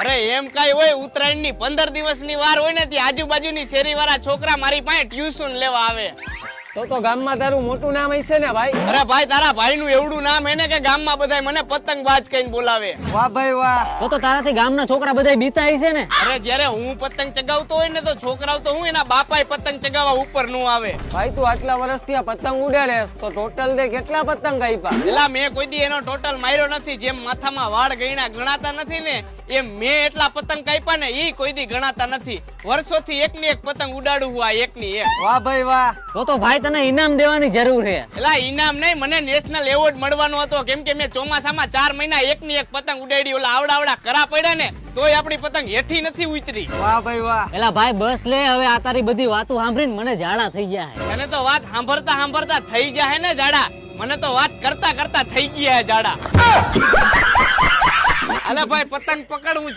અરે એમ કઈ હોય, ઉત્તરાયણ ની 15 દિવસની વાર હોય ને ત્યાં આજુબાજુની શેરી વાળા છોકરા મારી પાસે ટ્યુશન લેવા આવે. તો ગામમાં તારું મોટું નામ હશે ને ભાઈ? અરે ભાઈ, તારા ભાઈ નું એવડું નામ હે ને કે ગામમાં બધા મને પતંગબાજ કહીને બોલાવે. વાહ ભાઈ વાહ. તો તારાથી ગામના છોકરા બધા બીતા હશે ને? અરે જ્યારે હું પતંગ ચગાવતો હોય ને તો છોકરાઓ તો હું એના બાપાએ પતંગ ચગાવવા ઉપર નું આવે. ભાઈ તું આટલા વર્ષથી આ પતંગ ઉડાડેસ તો ટોટલ દે કેટલા પતંગ આપ્યા? એલા મેં કોઈ દી એનો ટોટલ માર્યો નથી. જેમ માથામાં વાળ ગણ્યા ગણાતા નથી ને એમ મેં એટલા પતંગ કાપ્યા ને ઈ કોઈ દી ગણાતા નથી. વર્ષોથી એકની એક પતંગ ઉડાડું હું, આ એકની એક. વાહ ભાઈ વાહ. તો ભાઈ તને ઇનામ દેવાની જરૂર છે. એલા ઇનામ નહીં, મને નેશનલ એવોર્ડ મળવાનો હતો કેમ કે મેં ચોમાસામાં 4 મહિના એકની એક પતંગ ઉડાડી. ઓલા આવડા કરા પડ્યા ને તોય આપણી પતંગ હેઠી નથી ઉતરી. વાહ ભાઈ વાહ. એલા ભાઈ બસ લે, હવે આ તારી બધી વાતો સાંભળીને મને ઝાડા થઈ ગયા છે. તને તો વાત સાંભળતા થઈ જાય ને જાડા, મને તો વાત કરતા થઈ ગયા જાડા. અલે ભાઈ પતંગ પકડવું